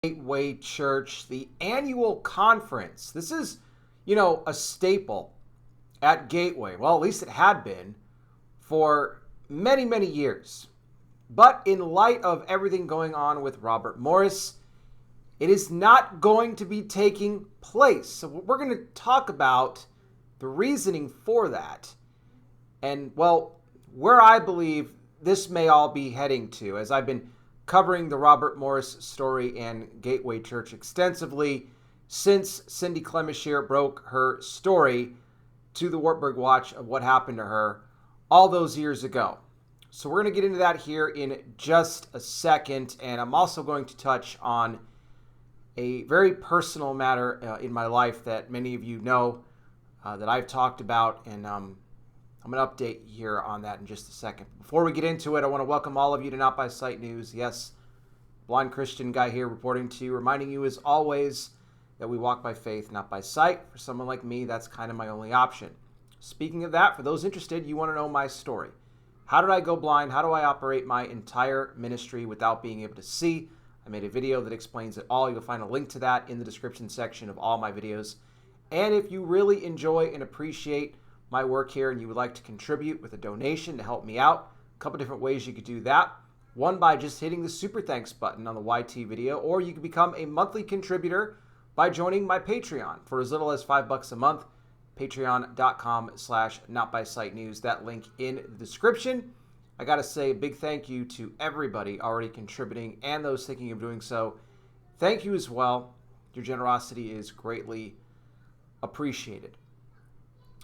Gateway Church, the annual conference. This is, a staple at Gateway. Well, at least it had been for many, many years. But in light of everything going on with Robert Morris, it is not going to be taking place. So we're going to talk about the reasoning for that and, where I believe this may all be heading to, as I've been covering the Robert Morris story and Gateway Church extensively since Cindy Clemenshire broke her story to the Wartburg Watch of what happened to her all those years ago. So we're going to get into that here in just a second, and I'm also going to touch on a very personal matter in my life that many of you know that I've talked about, and I'm going to update here on that in just a second. Before we get into it, I want to welcome all of you to Not By Sight News. Yes, blind Christian guy here reporting to you, reminding you as always that we walk by faith, not by sight. For someone like me, that's kind of my only option. Speaking of that, for those interested, you want to know my story. How did I go blind? How do I operate my entire ministry without being able to see? I made a video that explains it all. You'll find a link to that in the description section of all my videos. And if you really enjoy and appreciate my work here and you would like to contribute with a donation to help me out, a couple different ways you could do that. One, by just hitting the super thanks button on the YT video, or you can become a monthly contributor by joining my Patreon for as little as $5 a month. Patreon.com/NotBySightNews. That link in the description. I got to say a big thank you to everybody already contributing and those thinking of doing so. Thank you as well. Your generosity is greatly appreciated.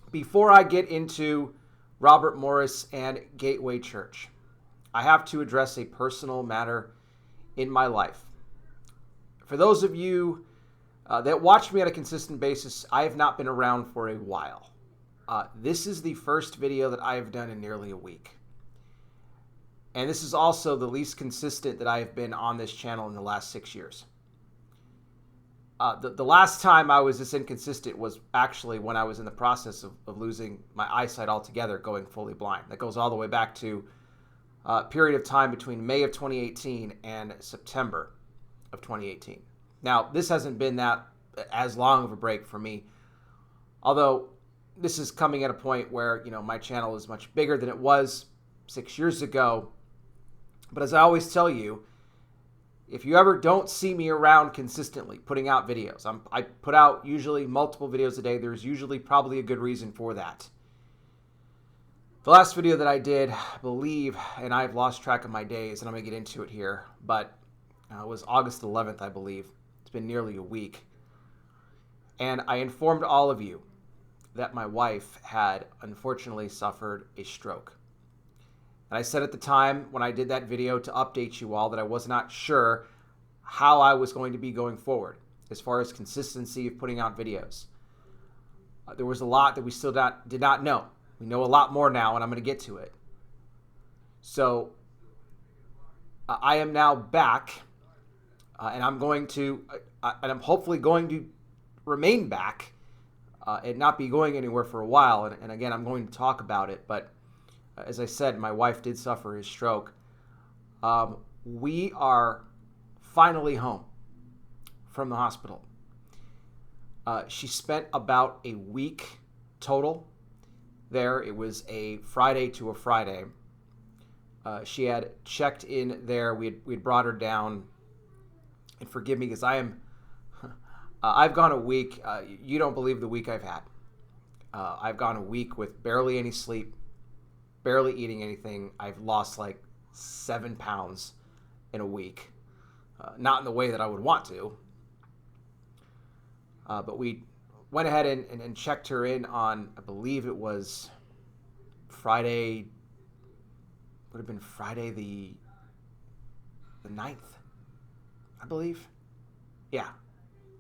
Before I get into Robert Morris and Gateway Church, I have to address a personal matter in my life. For those of you that watch me on a consistent basis, I have not been around for a while. This is the first video that I have done in nearly a week. And this is also the least consistent that I have been on this channel in the last 6 years. The last time I was this inconsistent was actually when I was in the process of losing my eyesight altogether, going fully blind. That goes all the way back to a period of time between May of 2018 and September of 2018. Now, this hasn't been that as long of a break for me, although this is coming at a point where, my channel is much bigger than it was 6 years ago. But as I always tell you, if you ever don't see me around consistently putting out videos, I put out usually multiple videos a day. There's usually probably a good reason for that. The last video that I did, I believe, and I've lost track of my days, and I'm going to get into it here, but it was August 11th, I believe. It's been nearly a week. And I informed all of you that my wife had unfortunately suffered a stroke. And I said at the time when I did that video to update you all that I was not sure how I was going to be going forward as far as consistency of putting out videos. There was a lot that we still did not know. We know a lot more now, and I'm going to get to it. So I am now back, and I'm hopefully going to remain back and not be going anywhere for a while. And again, I'm going to talk about it, but as I said, my wife did suffer a stroke. We are finally home from the hospital. She spent about a week total there. It was a Friday to a Friday. She had checked in there. We'd brought her down. And forgive me because I've gone a week. You don't believe the week I've had. I've gone a week with barely any sleep, barely eating anything. I've lost like 7 pounds in a week. Not in the way that I would want to. But we went ahead and checked her in on, I believe it was Friday, would have been Friday the 9th, I believe. Yeah,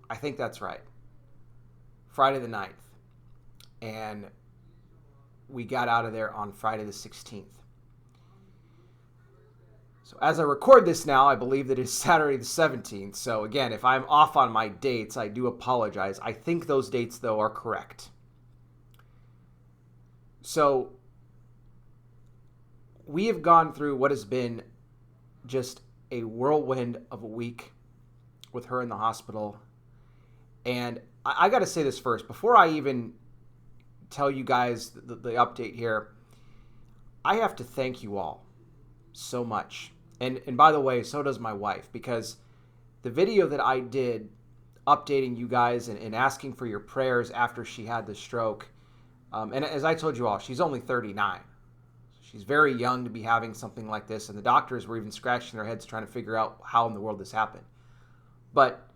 I think that's right. Friday the 9th. And we got out of there on Friday the 16th. So as I record this now, I believe that it's Saturday the 17th. So again, if I'm off on my dates, I do apologize. I think those dates, though, are correct. So we have gone through what has been just a whirlwind of a week with her in the hospital. And I got to say this first, before I even tell you guys the update here, I have to thank you all so much. And by the way, so does my wife, because the video that I did updating you guys and asking for your prayers after she had the stroke, and as I told you all, she's only 39. She's very young to be having something like this, and the doctors were even scratching their heads trying to figure out how in the world this happened. But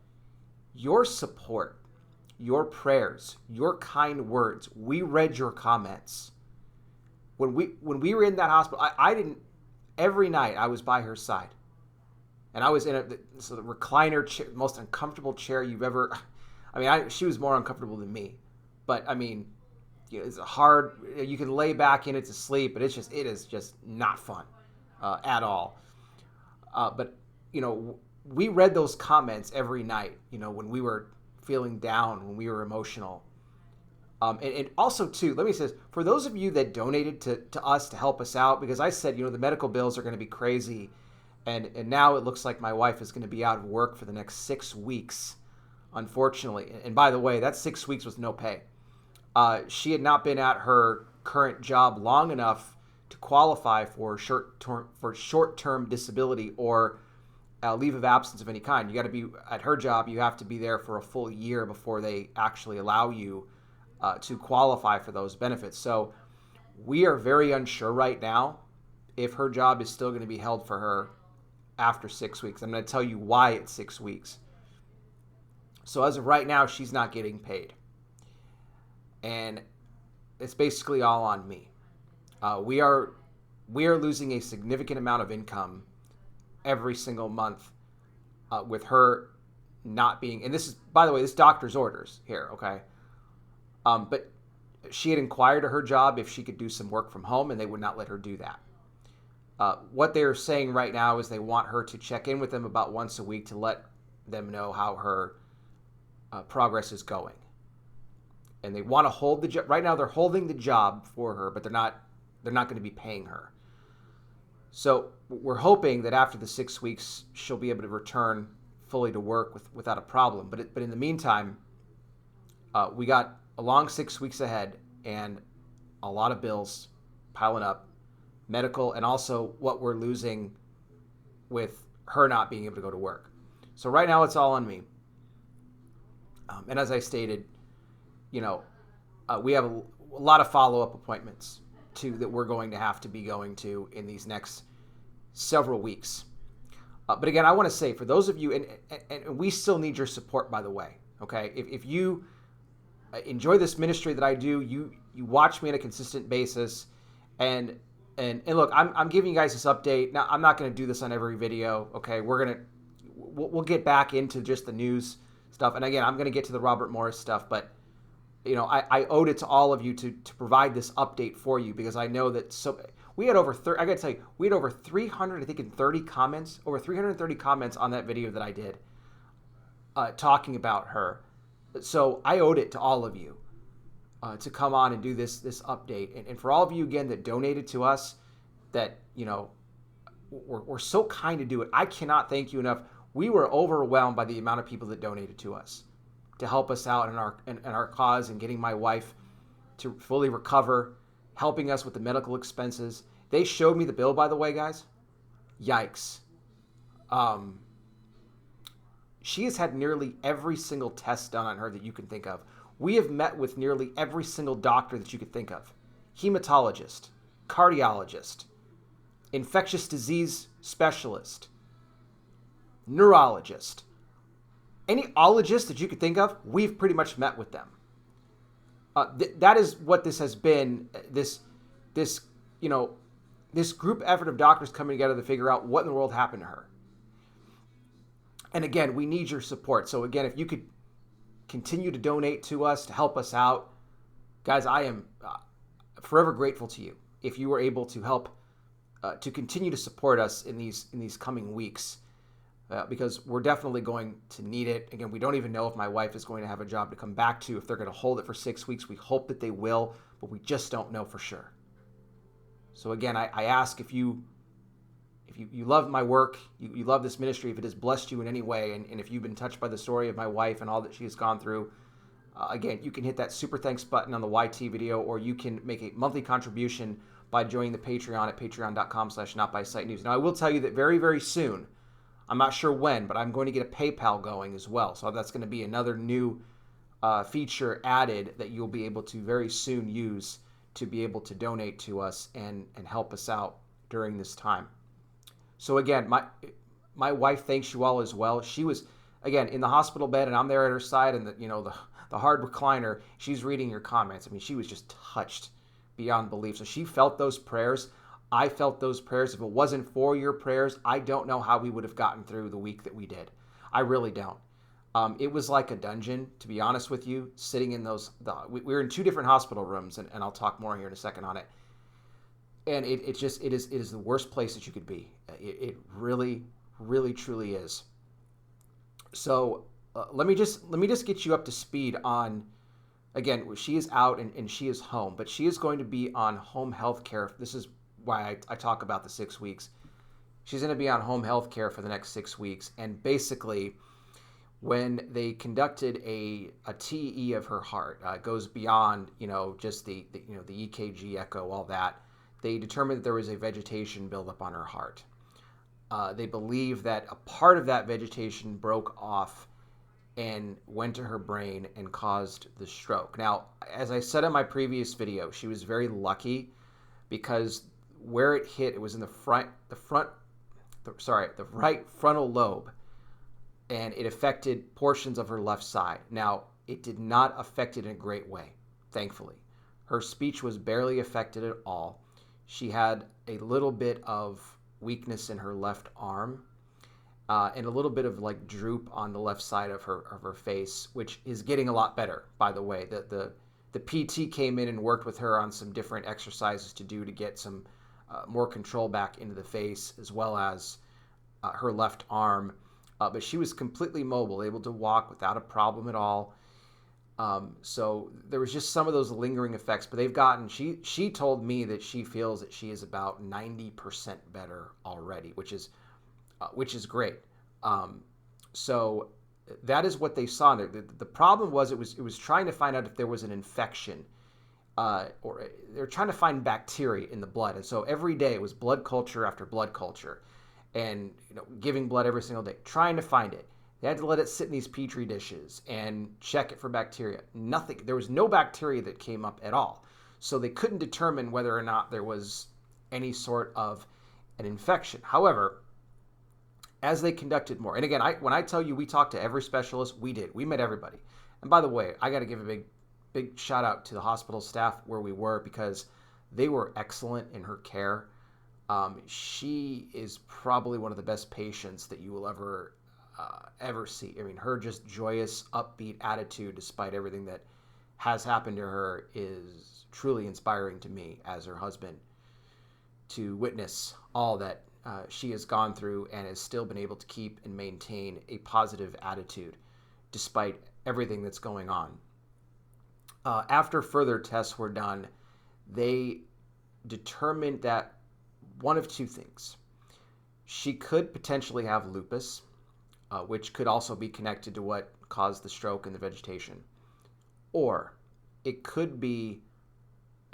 your support, your prayers, your kind words, we read your comments. When we were in that hospital, I didn't, every night I was by her side. And I was in the recliner chair, most uncomfortable chair you've ever, she was more uncomfortable than me. But it's hard, you can lay back in it to sleep, but it is just not fun at all. But we read those comments every night, when we were feeling down, when we were emotional. And also, too, let me say this, for those of you that donated to us to help us out, because I said, the medical bills are going to be crazy, and now it looks like my wife is going to be out of work for the next 6 weeks, unfortunately. And by the way, that's 6 weeks with no pay. She had not been at her current job long enough to qualify for short-term disability or leave of absence of any kind. You got to be at her job. You have to be there for a full year before they actually allow you to qualify for those benefits. So we are very unsure right now if her job is still going to be held for her after 6 weeks. I'm going to tell you why it's 6 weeks. So as of right now, she's not getting paid. And it's basically all on me. We are losing a significant amount of income every single month with her not being, and this is, by the way, this doctor's orders here, okay? But she had inquired to her job if she could do some work from home, and they would not let her do that. What they're saying right now is they want her to check in with them about once a week to let them know how her progress is going. And they want to hold the job. Right now, they're holding the job for her, but they're not going to be paying her. So we're hoping that after the 6 weeks, she'll be able to return fully to work without a problem. But in the meantime, we got a long 6 weeks ahead and a lot of bills piling up, medical, and also what we're losing with her not being able to go to work. So right now, it's all on me. And as I stated, we have a lot of follow-up appointments too that we're going to have to be going to in these next several weeks. But again, I want to say for those of you, and we still need your support, by the way. Okay, if you enjoy this ministry that I do, you watch me on a consistent basis, and look, I'm giving you guys this update. Now, I'm not going to do this on every video. Okay, we'll get back into just the news stuff, and again, I'm going to get to the Robert Morris stuff, but I owed it to all of you to provide this update for you, because I know that we had over I got to tell you, we had over 330 comments, over 330 comments on that video that I did talking about her. So I owed it to all of you to come on and do this update, and for all of you again that donated to us, that we're so kind to do it. I cannot thank you enough. We were overwhelmed by the amount of people that donated to us to help us out in our cause and getting my wife to fully recover, helping us with the medical expenses. They showed me the bill, by the way, guys. Yikes. She has had nearly every single test done on her that you can think of. We have met with nearly every single doctor that you could think of. Hematologist, cardiologist, infectious disease specialist, neurologist. Any ologist that you could think of, we've pretty much met with them. That is what this has been. This group effort of doctors coming together to figure out what in the world happened to her. And again, we need your support. So again, if you could continue to donate to us to help us out, guys, I am forever grateful to you if you were able to help to continue to support us in these coming weeks. Because we're definitely going to need it. Again, we don't even know if my wife is going to have a job to come back to, if they're going to hold it for 6 weeks. We hope that they will, but we just don't know for sure. So again, I ask if you if you love my work, you love this ministry, if it has blessed you in any way, and if you've been touched by the story of my wife and all that she has gone through, again, you can hit that super thanks button on the YT video, or you can make a monthly contribution by joining the Patreon at patreon.com/notbysightnews. Now, I will tell you that very, very soon, I'm not sure when, but I'm going to get a PayPal going as well. So that's going to be another new feature added that you'll be able to very soon use to be able to donate to us and help us out during this time. So again, my wife thanks you all as well. She was, again, in the hospital bed, and I'm there at her side, and the hard recliner. She's reading your comments. I mean, she was just touched beyond belief. So she felt those prayers. I felt those prayers. If it wasn't for your prayers, I don't know how we would have gotten through the week that we did. I really don't. It was like a dungeon, to be honest with you, sitting in we were in 2 different hospital rooms, and I'll talk more here in a second on it. And it is the worst place that you could be. It really, really, truly is. So let me just get you up to speed on, again, she is out and she is home, but she is going to be on home health care. This is why I talk about the 6 weeks. She's going to be on home health care for the next 6 weeks. And basically, when they conducted a TE of her heart, it goes beyond, just the EKG echo, all that. They determined that there was a vegetation buildup on her heart. They believe that a part of that vegetation broke off and went to her brain and caused the stroke. Now, as I said in my previous video, she was very lucky because where it hit, it was in the right frontal lobe, and it affected portions of her left side. Now, it did not affect it in a great way, thankfully. Her speech was barely affected at all. She had a little bit of weakness in her left arm, and a little bit of droop on the left side of her face, which is getting a lot better, by the way. The PT came in and worked with her on some different exercises to do to get some more control back into the face, as well as her left arm. But she was completely mobile, able to walk without a problem at all. So there was just some of those lingering effects, but they've gotten, she told me that she feels that she is about 90% better already, which is great. So that is what they saw. The problem was it was trying to find out if there was an infection, or they're trying to find bacteria in the blood. And so every day it was blood culture after blood culture, and giving blood every single day, trying to find it. They had to let it sit in these petri dishes and check it for bacteria. Nothing. There was no bacteria that came up at all. So they couldn't determine whether or not there was any sort of an infection. However, as they conducted more, and again, when I tell you we talked to every specialist, we did. We met everybody. And by the way, I got to give a big shout out to the hospital staff where we were, because they were excellent in her care. She is probably one of the best patients that you will ever see. I mean, her just joyous, upbeat attitude, despite everything that has happened to her, is truly inspiring to me as her husband, to witness all that she has gone through and has still been able to keep and maintain a positive attitude despite everything that's going on. After further tests were done, they determined that one of 2 things. She could potentially have lupus, which could also be connected to what caused the stroke and the vegetation. Or it could be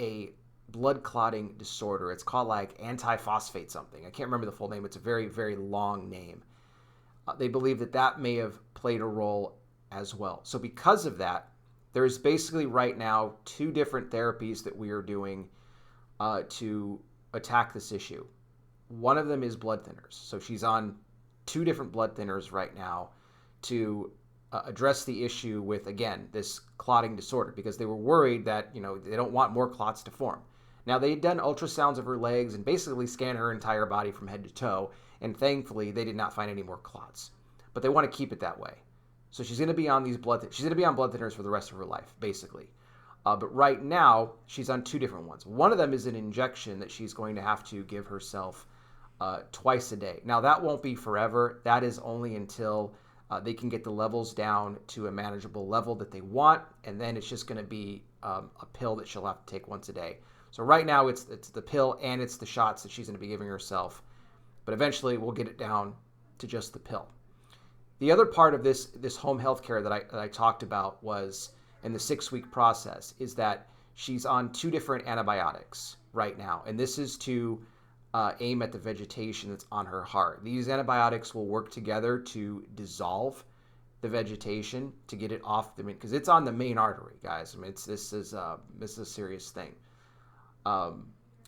a blood clotting disorder. It's called antiphosphate something. I can't remember the full name. It's a very, very long name. They believe that may have played a role as well. So because of that, there's basically right now 2 different therapies that we are doing to attack this issue. One of them is blood thinners. So she's on 2 different blood thinners right now to address the issue with, again, this clotting disorder, because they were worried that, they don't want more clots to form. Now, they had done ultrasounds of her legs and basically scanned her entire body from head to toe, and thankfully they did not find any more clots. But they want to keep it that way. So she's going to be on she's going to be on blood thinners for the rest of her life, basically. But right now, she's on 2 different ones. One of them is an injection that she's going to have to give herself twice a day. Now, that won't be forever. That is only until they can get the levels down to a manageable level that they want, and then it's just going to be a pill that she'll have to take once a day. So right now, it's the pill and it's the shots that she's going to be giving herself. but eventually we'll get it down to just the pill. The other part of this home health care that I talked about was in the 6-week process is that she's on 2 different antibiotics right now. And this is to aim at the vegetation that's on her heart. These antibiotics will work together to dissolve the vegetation to get it off because it's on the main artery, guys. I mean, this is a serious thing.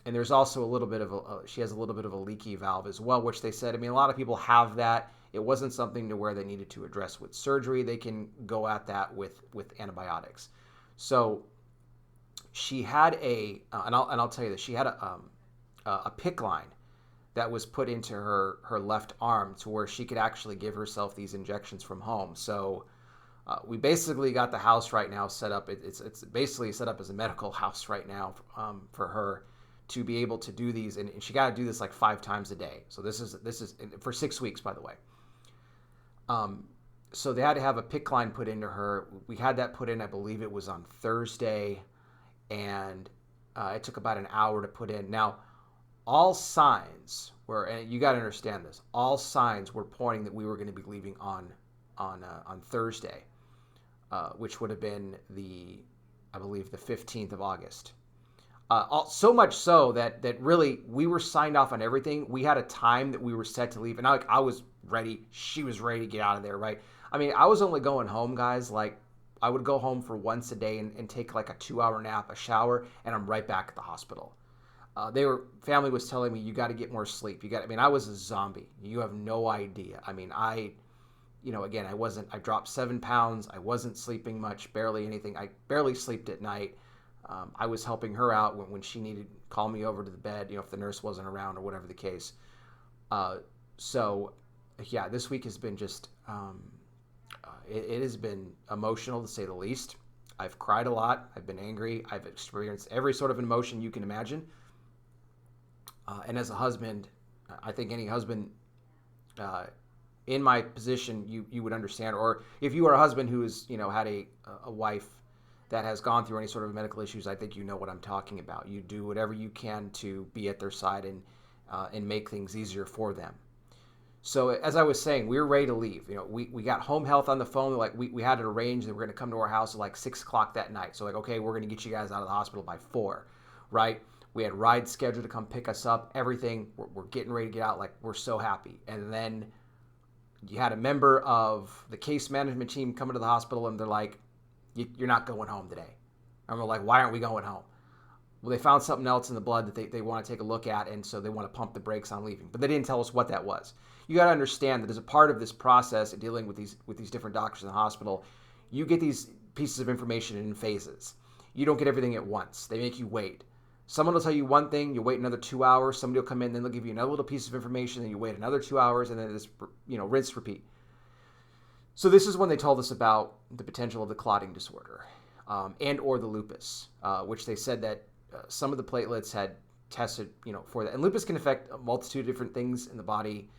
And there's also a little bit of she has a little bit of a leaky valve as well, which they said, I mean, a lot of people have that. It wasn't something to where they needed to address with surgery. They can go at that with antibiotics. So she had and I'll tell you this, she had a PICC line that was put into her left arm to where she could actually give herself these injections from home. So we basically got the house right now set up. It's basically set up as a medical house right now for her to be able to do these, and she got to do this like 5 times a day. So this is for 6 weeks, by the way. So they had to have a PICC line put into her. We had that put in, I believe it was on Thursday, and it took about an hour to put in. Now, all signs were, and you got to understand this, all signs were pointing that we were going to be leaving on Thursday, which would have been I believe the 15th of August. So much so that really we were signed off on everything. We had a time that we were set to leave, and I was ready. She was ready to get out of there, right? I mean, I was only going home, guys. Like, I would go home for once a day and take like a 2-hour nap, a shower, and I'm right back at the hospital. Family was telling me, you got to get more sleep. I mean, I was a zombie. You have no idea. I mean, again, I dropped 7 pounds. I wasn't sleeping much, barely anything. I barely slept at night. I was helping her out when she needed to call me over to the bed, if the nurse wasn't around or whatever the case. So yeah, this week has been just, it has been emotional to say the least. I've cried a lot. I've been angry. I've experienced every sort of emotion you can imagine. And as a husband, I think any husband in my position, you would understand. Or if you are a husband who has, had a wife that has gone through any sort of medical issues, I think you know what I'm talking about. You do whatever you can to be at their side and make things easier for them. So as I was saying, we were ready to leave. We got home health on the phone. Like we had it arranged that we're going to come to our house at like 6 o'clock that night. So like, okay, we're going to get you guys out of the hospital by 4, right? We had rides scheduled to come pick us up, everything. We're getting ready to get out. Like, we're so happy. And then you had a member of the case management team come into the hospital, and they're like, you're not going home today. And we're like, why aren't we going home? Well, they found something else in the blood that they want to take a look at, and so they want to pump the brakes on leaving. But they didn't tell us what that was. You got to understand that as a part of this process of dealing with these different doctors in the hospital, you get these pieces of information in phases. You don't get everything at once. They make you wait. Someone will tell you one thing, you wait another 2 hours, somebody will come in, then they'll give you another little piece of information, then you wait another 2 hours, and then this, rinse, repeat. So this is when they told us about the potential of the clotting disorder and or the lupus, which they said that some of the platelets had tested, for that. And lupus can affect a multitude of different things in the body.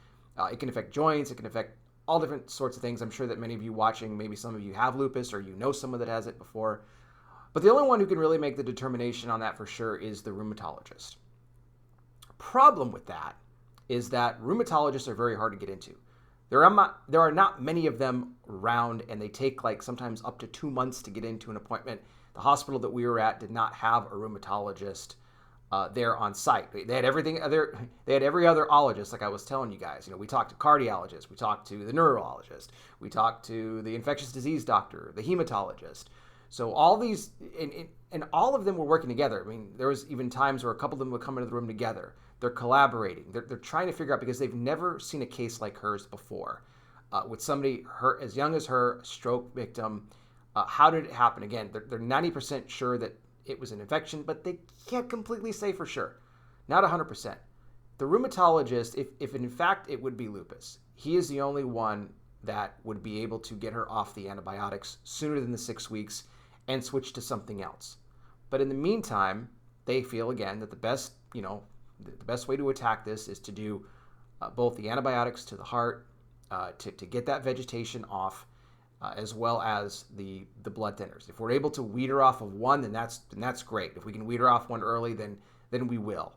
It can affect joints. It can affect all different sorts of things. I'm sure that many of you watching, maybe some of you have lupus or someone that has it before. But the only one who can really make the determination on that for sure is the rheumatologist. Problem with that is that rheumatologists are very hard to get into. There are not many of them around, and they take sometimes up to 2 months to get into an appointment. The hospital that we were at did not have a rheumatologist there on site. They had They had every other ologist, like I was telling you guys. We talked to cardiologists, we talked to the neurologist, we talked to the infectious disease doctor, the hematologist. So all these, and all of them were working together. I mean, there was even times where a couple of them would come into the room together. They're collaborating. They're trying to figure out, because they've never seen a case like hers before, with somebody as young as her, a stroke victim. How did it happen? Again, they're 90% sure that it was an infection, but they can't completely say for sure. Not 100%. The rheumatologist, if in fact it would be lupus, he is the only one that would be able to get her off the antibiotics sooner than the 6 weeks and switch to something else. But in the meantime, they feel again that the best way to attack this is to do both the antibiotics to the heart to get that vegetation off, as well as the blood thinners. If we're able to weed her off of one, then that's great. If we can weed her off one early, then we will.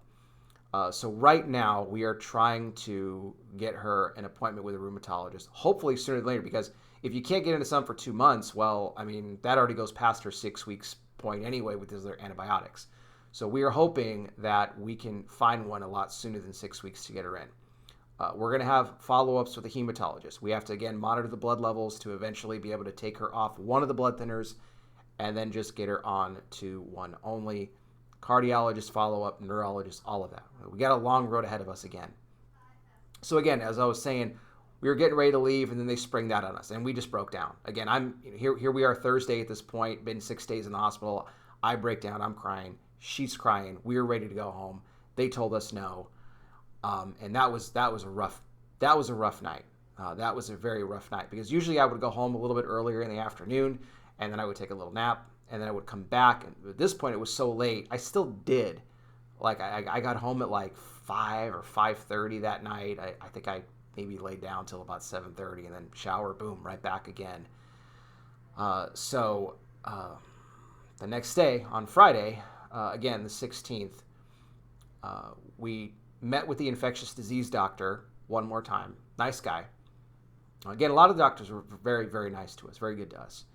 So right now we are trying to get her an appointment with a rheumatologist, hopefully sooner than later, because if you can't get into some for 2 months, well, I mean, that already goes past her 6 weeks point anyway with their antibiotics. So we are hoping that we can find one a lot sooner than 6 weeks to get her in. We're going to have follow-ups with a hematologist. We have to, again, monitor the blood levels to eventually be able to take her off one of the blood thinners and then just get her on to one only. Cardiologist follow-up, neurologist, all of that. We got a long road ahead of us again. So again, as I was saying, we were getting ready to leave, and then they spring that on us, and we just broke down. Again, here we are Thursday at this point, been 6 days in the hospital. I break down, I'm crying, she's crying. We were ready to go home. They told us no, and that was a rough night. That was a very rough night, because usually I would go home a little bit earlier in the afternoon, and then I would take a little nap, and then I would come back. And at this point, it was so late. I still did. Like, I got home at like 5 or 5:30 that night. I think I maybe laid down till about 7:30 and then shower, boom, right back again. So the next day, on Friday, again, the 16th, we met with the infectious disease doctor one more time. Nice guy. Again, a lot of the doctors were very, very nice to us, very good to us.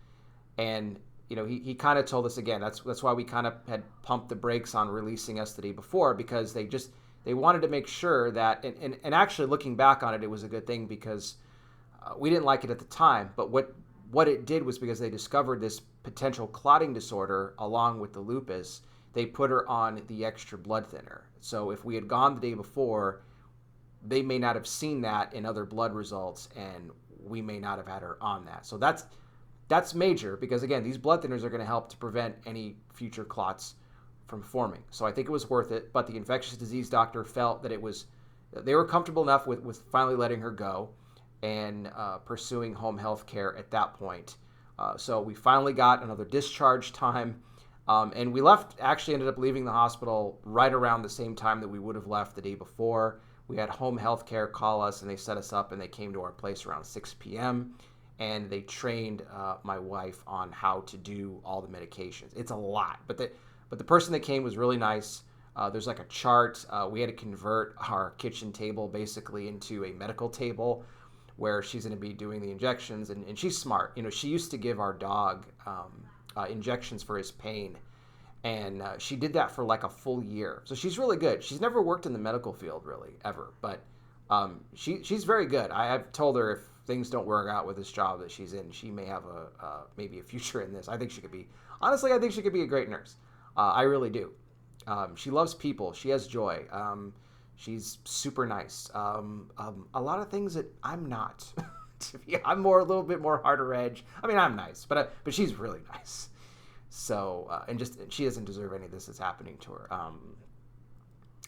And he kind of told us, again, that's why we kind of had pumped the brakes on releasing us the day before, because they wanted to make sure that, and actually looking back on it, it was a good thing, because we didn't like it at the time, but what it did was, because they discovered this potential clotting disorder along with the lupus, they put her on the extra blood thinner. So if we had gone the day before, they may not have seen that in other blood results, and we may not have had her on that. So that's major, because again, these blood thinners are going to help to prevent any future clots from forming. So I think it was worth it, but the infectious disease doctor felt that they were comfortable enough with finally letting her go and pursuing home health care at that point. So we finally got another discharge time, and we ended up leaving the hospital right around the same time that we would have left the day before. We had home health care call us, and they set us up, and they came to our place around 6 p.m., and they trained my wife on how to do all the medications. It's a lot, but the person that came was really nice. There's like a chart. We had to convert our kitchen table basically into a medical table where she's going to be doing the injections, and she's smart. She used to give our dog injections for his pain, and she did that for like a full year. So she's really good. She's never worked in the medical field really ever, but she's very good. I've told her if things don't work out with this job that she's in, she may have maybe a future in this. I think she could be a great nurse. I really do. She loves people. She has joy. She's super nice. A lot of things that I'm not. I'm a little bit more harder edge. I mean, I'm nice, but she's really nice. So, and she doesn't deserve any of this that's happening to her.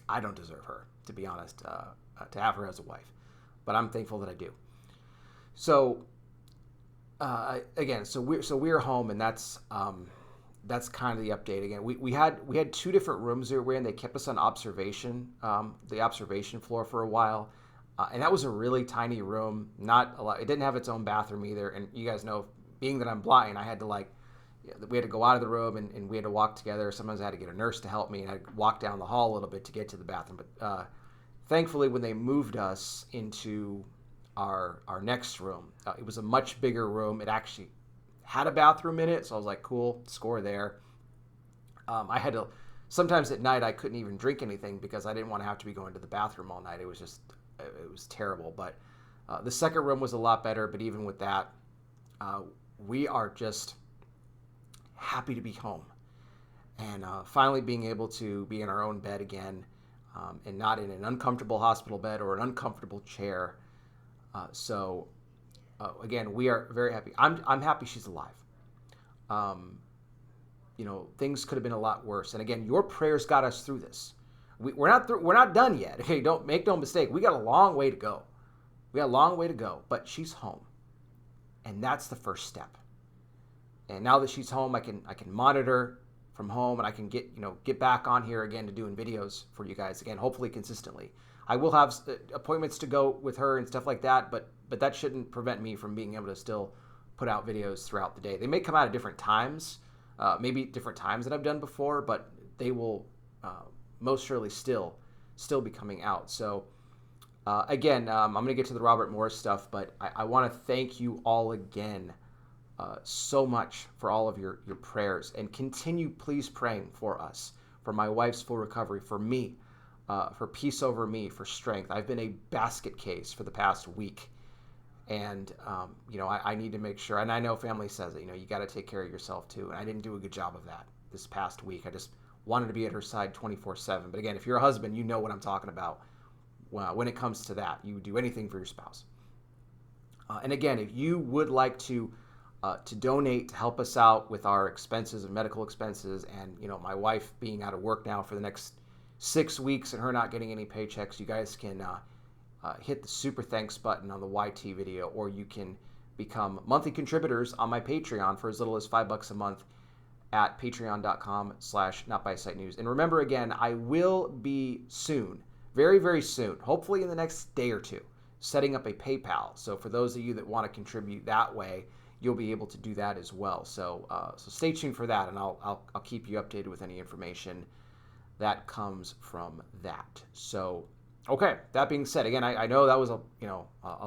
I don't deserve her, to be honest, to have her as a wife, but I'm thankful that I do. So, again, so we're home, and that's kind of the update. Again, we had 2 different rooms that we were in. They kept us on observation, the observation floor for a while, and that was a really tiny room. Not a lot. It didn't have its own bathroom either. And you guys know, being that I'm blind, I had to we had to go out of the room, and we had to walk together. Sometimes I had to get a nurse to help me, and I'd walk down the hall a little bit to get to the bathroom. But thankfully, when they moved us into our next room, it was a much bigger room. It actually had a bathroom in it, so I was like, cool, score there. I had to, sometimes at night I couldn't even drink anything because I didn't want to have to be going to the bathroom all night. It was terrible. But the second room was a lot better, but even with that, we are just happy to be home and finally being able to be in our own bed again, and not in an uncomfortable hospital bed or an uncomfortable chair. So again, we are very happy. I'm happy she's alive. Things could have been a lot worse. And again, your prayers got us through this. We're not done yet. Okay, don't make no mistake. We got a long way to go. But she's home, and that's the first step. And now that she's home, I can monitor from home, and I can get back on here again to doing videos for you guys again, hopefully consistently. I will have appointments to go with her and stuff like that, but that shouldn't prevent me from being able to still put out videos throughout the day. They may come out at different times, maybe different times than I've done before, but they will most surely still still be coming out. So again, I'm going to get to the Robert Morris stuff, but I want to thank you all again so much for all of your prayers, and continue please praying for us, for my wife's full recovery, for me, for peace over me, for strength. I've been a basket case for the past week, and I need to make sure, and I know family says it, you got to take care of yourself too, and I didn't do a good job of that this past week. I just wanted to be at her side 24/7. But again, if you're a husband, you know what I'm talking about when it comes to that. You do anything for your spouse. And again, if you would like to donate to help us out with our expenses and medical expenses, and my wife being out of work now for the next 6 weeks and her not getting any paychecks, you guys can hit the super thanks button on the YT video, or you can become monthly contributors on my Patreon for as little as $5 a month at patreon.com/notbysightnews. And remember, again, I will be soon, very, very soon, hopefully in the next day or two, setting up a PayPal. So for those of you that want to contribute that way, you'll be able to do that as well. So stay tuned for that, and I'll keep you updated with any information that comes from that. So, okay, that being said, again, I know that was a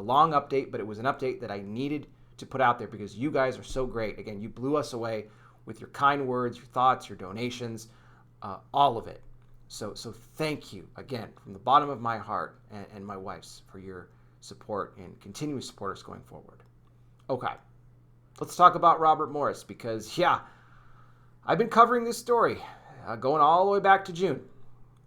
long update, but it was an update that I needed to put out there because you guys are so great. Again, you blew us away with your kind words, your thoughts, your donations, all of it. So thank you again from the bottom of my heart and my wife's for your support and continue to support us going forward. Okay, let's talk about Robert Morris, because I've been covering this story going all the way back to June.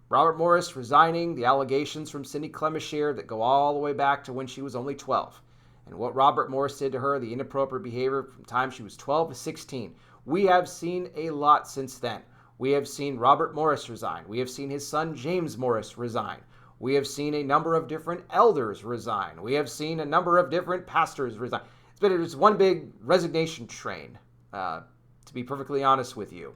Robert Morris resigning, the allegations from Cindy Clemishere that go all the way back to when she was only 12, and what Robert Morris did to her, the inappropriate behavior from the time she was 12 to 16. We have seen a lot since then. We have seen Robert Morris resign. We have seen his son James Morris resign. We have seen a number of different elders resign. We have seen a number of different pastors resign. It's one big resignation train, to be perfectly honest with you.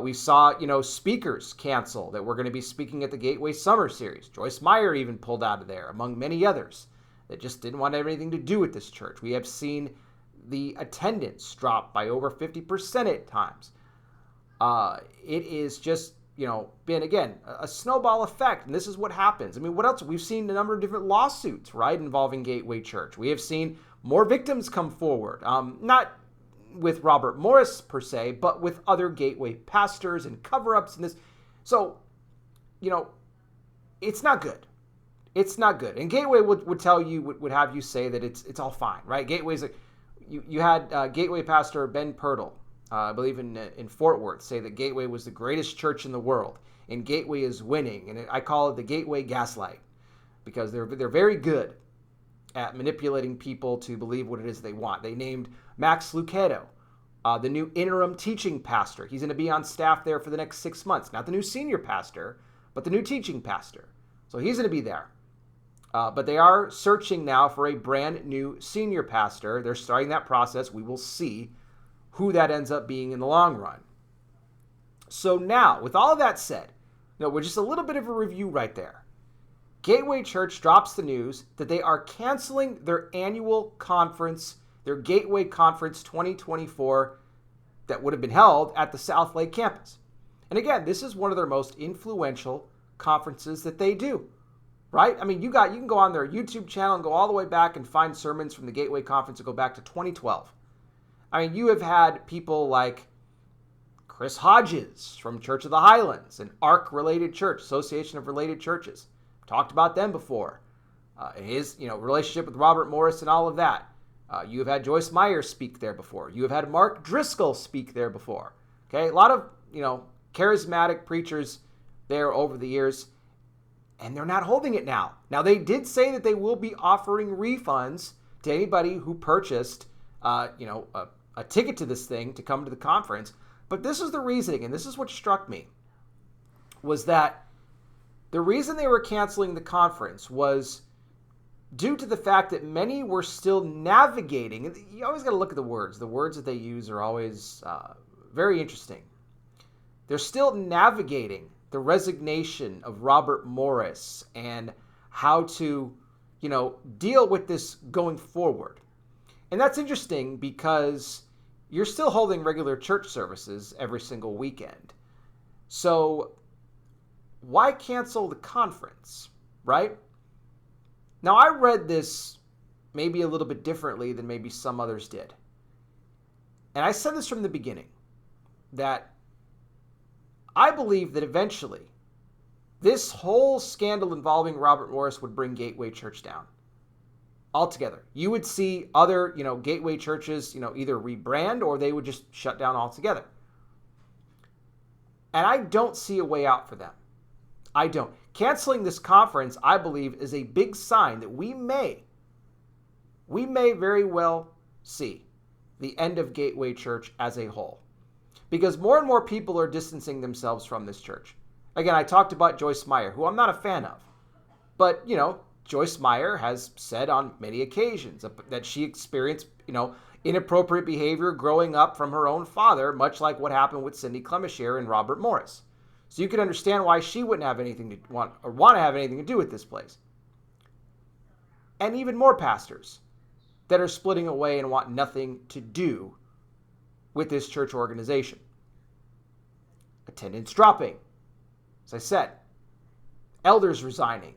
We saw, speakers cancel that were going to be speaking at the Gateway Summer Series. Joyce Meyer even pulled out of there, among many others that just didn't want anything to do with this church. We have seen the attendance drop by over 50% at times. It is just, been, again, a snowball effect, and this is what happens. I mean, what else? We've seen a number of different lawsuits, right, involving Gateway Church. We have seen more victims come forward, not with Robert Morris per se, but with other Gateway pastors and cover-ups and this. So, it's not good. It's not good. And Gateway would tell you, would have you say that it's all fine, right? Gateway's you had Gateway pastor Ben Pirtle, I believe in Fort Worth, say that Gateway was the greatest church in the world, and Gateway is winning. And I call it the Gateway gaslight, because they're very good at manipulating people to believe what it is they want. They named Max Lucado the new interim teaching pastor. He's going to be on staff there for the next 6 months. Not the new senior pastor, but the new teaching pastor. So he's going to be there. But they are searching now for a brand new senior pastor. They're starting that process. We will see who that ends up being in the long run. So now, with all of that said, we're just a little bit of a review right there. Gateway Church drops the news that they are canceling their annual conference, their Gateway Conference 2024, that would have been held at the South Lake campus. And again, this is one of their most influential conferences that they do. Right? I mean, you can go on their YouTube channel and go all the way back and find sermons from the Gateway Conference that go back to 2012. I mean, you have had people like Chris Hodges from Church of the Highlands, an ARC-related church, Association of Related Churches. Talked about them before. His, relationship with Robert Morris and all of that. You have had Joyce Meyer speak there before. You have had Mark Driscoll speak there before. Okay, a lot of, charismatic preachers there over the years. And they're not holding it now. Now, they did say that they will be offering refunds to anybody who purchased, a ticket to this thing to come to the conference. But this is the reasoning, and this is what struck me, was that the reason they were canceling the conference was due to the fact that many were still navigating. And you always got to look at the words. The words that they use are always very interesting. They're still navigating the resignation of Robert Morris and how to, deal with this going forward. And that's interesting because you're still holding regular church services every single weekend. So why cancel the conference, right? Now, I read this maybe a little bit differently than maybe some others did. And I said this from the beginning, that I believe that eventually this whole scandal involving Robert Morris would bring Gateway Church down altogether. You would see other, Gateway churches, either rebrand or they would just shut down altogether. And I don't see a way out for them. I don't. Canceling this conference, I believe, is a big sign that we may very well see the end of Gateway Church as a whole. Because more and more people are distancing themselves from this church. Again, I talked about Joyce Meyer, who I'm not a fan of. But, Joyce Meyer has said on many occasions that she experienced, inappropriate behavior growing up from her own father, much like what happened with Cindy Clemishere and Robert Morris. So you can understand why she wouldn't have anything to want to have anything to do with this place. And even more pastors that are splitting away and want nothing to do with this church organization. Attendance dropping, as I said. Elders resigning.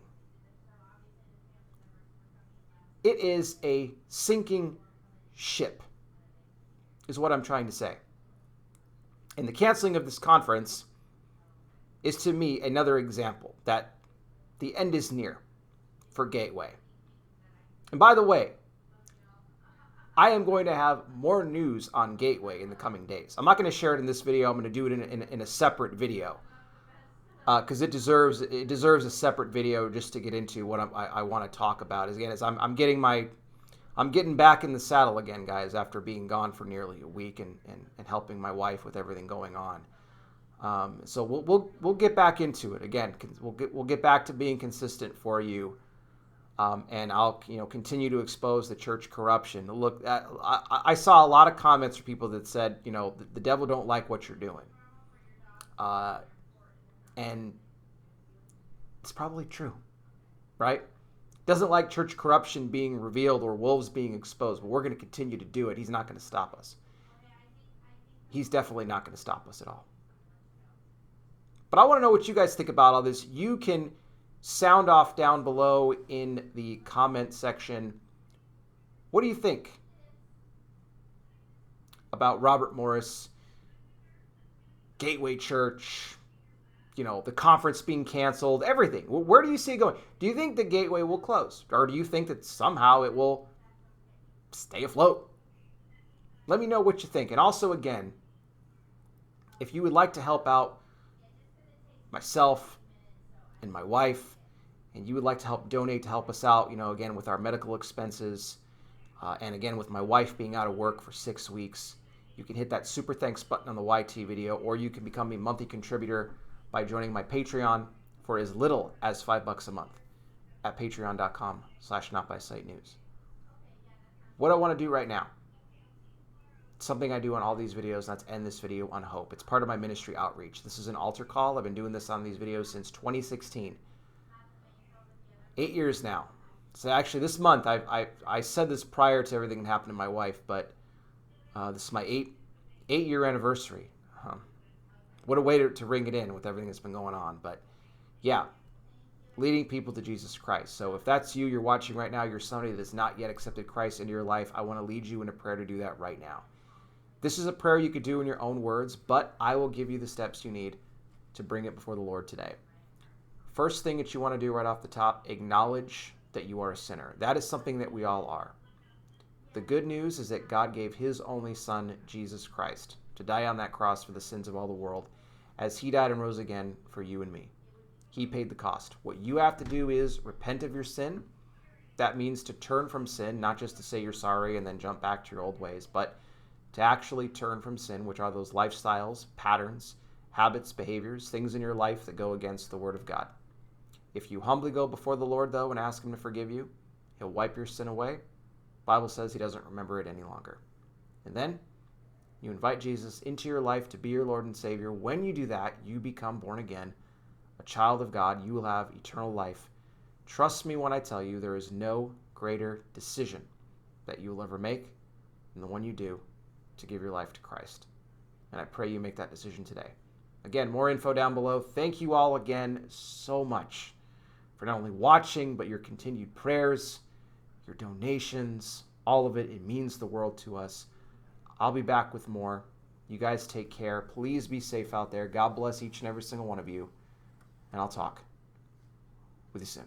It is a sinking ship, is what I'm trying to say. And the canceling of this conference is, to me, another example that the end is near for Gateway. And by the way, I am going to have more news on Gateway in the coming days. I'm not going to share it in this video. I'm going to do it in a separate video because it deserves a separate video just to get into what I want to talk about. As I'm getting back in the saddle again, guys, after being gone for nearly a week and helping my wife with everything going on. So we'll get back into it again. We'll get back to being consistent for you. And I'll continue to expose the church corruption. Look, I saw a lot of comments from people that said, the devil don't like what you're doing. And it's probably true, right? Doesn't like church corruption being revealed or wolves being exposed, but we're going to continue to do it. He's not going to stop us. He's definitely not going to stop us at all. But I want to know what you guys think about all this. You can sound off down below in the comment section. What do you think about Robert Morris, Gateway Church, the conference being canceled, everything? Where do you see it going? Do you think the Gateway will close? Or do you think that somehow it will stay afloat? Let me know what you think. And also, again, if you would like to help out myself and my wife, and you would like to help donate to help us out, again, with our medical expenses, and again, with my wife being out of work for 6 weeks, you can hit that super thanks button on the YT video, or you can become a monthly contributor by joining my Patreon for as little as $5 a month at patreon.com/notbysightnews. What I want to do right now, something I do on all these videos, and that's end this video on hope. It's part of my ministry outreach. This is an altar call. I've been doing this on these videos since 2016. 8 years now. So actually this month, I said this prior to everything that happened to my wife, but this is my eight-year anniversary. What a way to ring it in with everything that's been going on. But yeah, leading people to Jesus Christ. So if that's you're watching right now, you're somebody that's not yet accepted Christ into your life, I want to lead you in a prayer to do that right now. This is a prayer you could do in your own words, but I will give you the steps you need to bring it before the Lord today. First thing that you want to do right off the top, acknowledge that you are a sinner. That is something that we all are. The good news is that God gave his only son, Jesus Christ, to die on that cross for the sins of all the world, as he died and rose again for you and me. He paid the cost. What you have to do is repent of your sin. That means to turn from sin, not just to say you're sorry and then jump back to your old ways, but to actually turn from sin, which are those lifestyles, patterns, habits, behaviors, things in your life that go against the Word of God. If you humbly go before the Lord, though, and ask him to forgive you, he'll wipe your sin away. The Bible says he doesn't remember it any longer. And then you invite Jesus into your life to be your Lord and Savior. When you do that, you become born again, a child of God. You will have eternal life. Trust me when I tell you there is no greater decision that you will ever make than the one you do to give your life to Christ. And I pray you make that decision today. Again, more info down below. Thank you all again so much for not only watching, but your continued prayers, your donations, all of it. It means the world to us. I'll be back with more. You guys take care. Please be safe out there. God bless each and every single one of you. And I'll talk with you soon.